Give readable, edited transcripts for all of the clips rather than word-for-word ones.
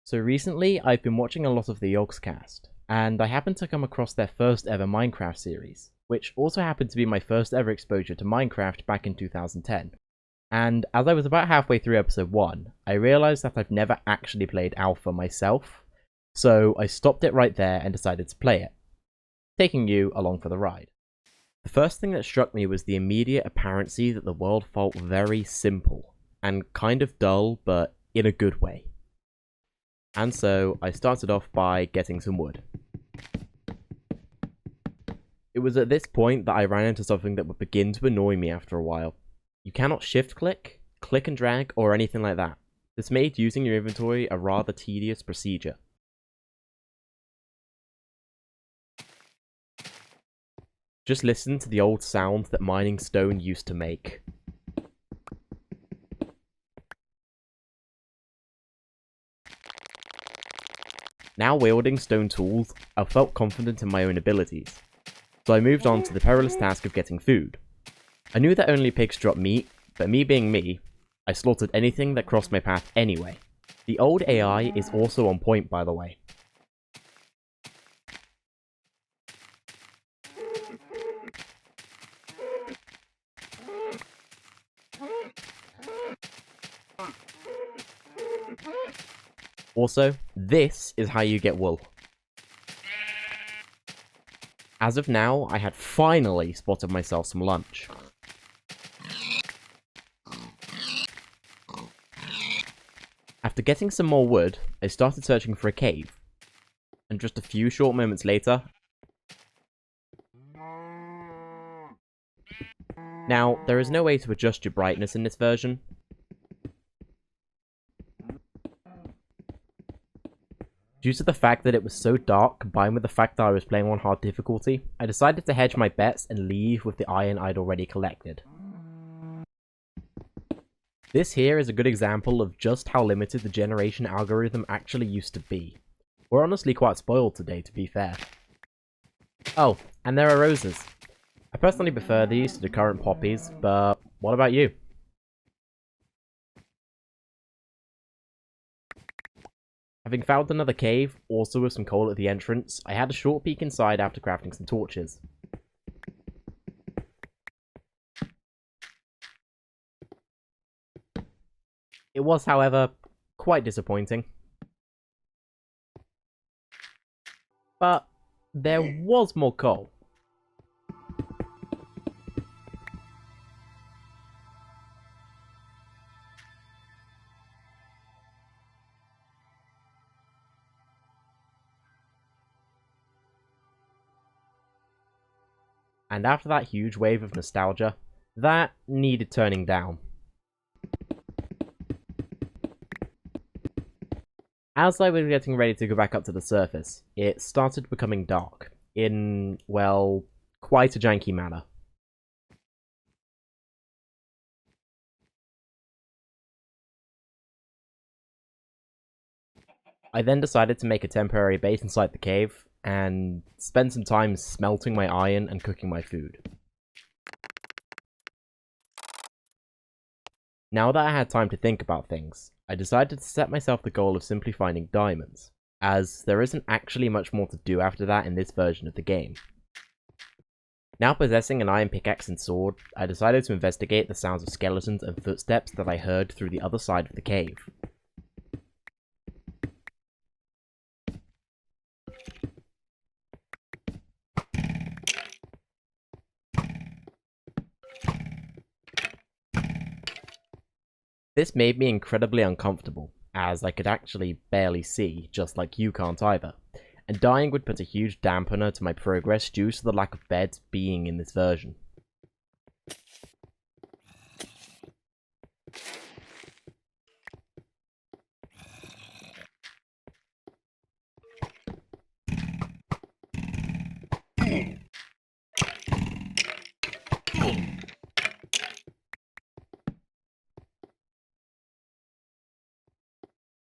So recently, I've been watching a lot of the Yogscast, and I happened to come across their first ever Minecraft series, which also happened to be my first ever exposure to Minecraft back in 2010. And as I was about halfway through episode 1, I realised that I've never actually played Alpha myself, so I stopped it right there and decided to play it, taking you along for the ride. The first thing that struck me was the immediate apparency that the world felt very simple, and kind of dull, but in a good way. And so I started off by getting some wood. It was at this point that I ran into something that would begin to annoy me after a while. You cannot shift click, click and drag, or anything like that. This made using your inventory a rather tedious procedure. Just listen to the old sound that mining stone used to make. Now wielding stone tools, I felt confident in my own abilities, so I moved on to the perilous task of getting food. I knew that only pigs drop meat, but me being me, I slaughtered anything that crossed my path anyway. The old AI is also on point, by the way. Also, this is how you get wool. As of now, I had finally spotted myself some lunch. After getting some more wood, I started searching for a cave. And just a few short moments later... Now, there is no way to adjust your brightness in this version. Due to the fact that it was so dark, combined with the fact that I was playing on hard difficulty, I decided to hedge my bets and leave with the iron I'd already collected. This here is a good example of just how limited the generation algorithm actually used to be. We're honestly quite spoiled today, to be fair. Oh, and there are roses. I personally prefer these to the current poppies, but what about you? Having found another cave, also with some coal at the entrance, I had a short peek inside after crafting some torches. It was, however, quite disappointing. But there was more coal. And after that huge wave of nostalgia, that needed turning down. As I was getting ready to go back up to the surface, it started becoming dark, in, well, quite a janky manner. I then decided to make a temporary base inside the cave, and spend some time smelting my iron and cooking my food. Now that I had time to think about things, I decided to set myself the goal of simply finding diamonds, as there isn't actually much more to do after that in this version of the game. Now possessing an iron pickaxe and sword, I decided to investigate the sounds of skeletons and footsteps that I heard through the other side of the cave. This made me incredibly uncomfortable, as I could actually barely see, just like you can't either, and dying would put a huge dampener to my progress due to the lack of beds being in this version.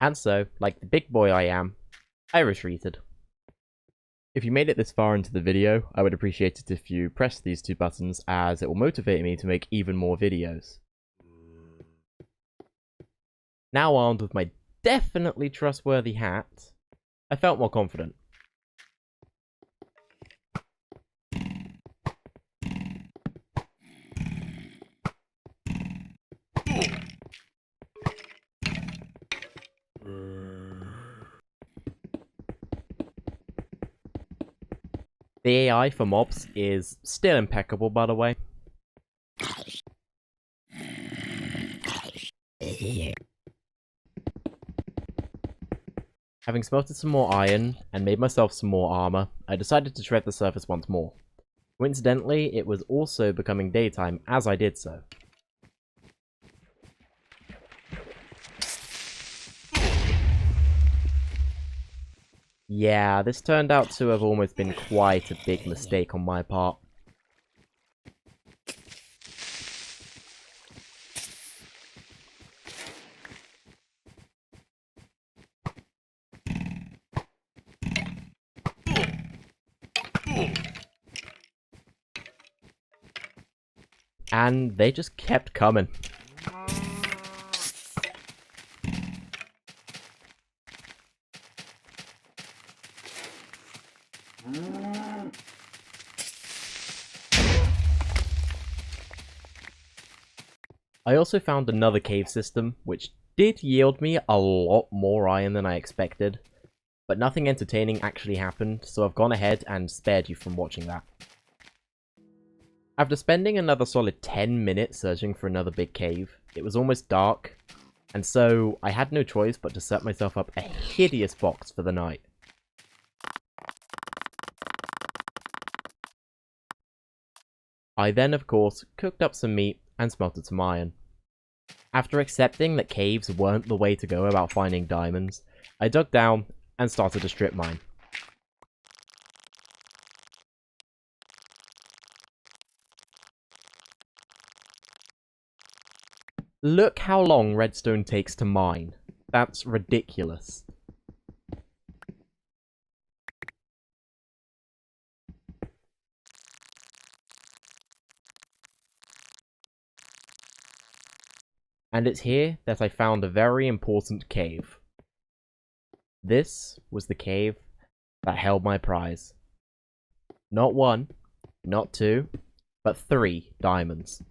And so, like the big boy I am, I retreated. If you made it this far into the video, I would appreciate it if you press these two buttons, as it will motivate me to make even more videos. Now armed with my definitely trustworthy hat, I felt more confident. The AI for mobs is still impeccable, by the way. Having smelted some more iron, and made myself some more armor, I decided to tread the surface once more. Coincidentally, it was also becoming daytime as I did so. Yeah, this turned out to have almost been quite a big mistake on my part. And they just kept coming. I also found another cave system, which did yield me a lot more iron than I expected, but nothing entertaining actually happened, so I've gone ahead and spared you from watching that. After spending another solid 10 minutes searching for another big cave, it was almost dark, and so I had no choice but to set myself up a hideous box for the night. I then, of course, cooked up some meat and smelted some iron. After accepting that caves weren't the way to go about finding diamonds, I dug down and started to strip mine. Look how long redstone takes to mine. That's ridiculous. And it's here that I found a very important cave. This was the cave that held my prize. Not one, not two, but 3 diamonds.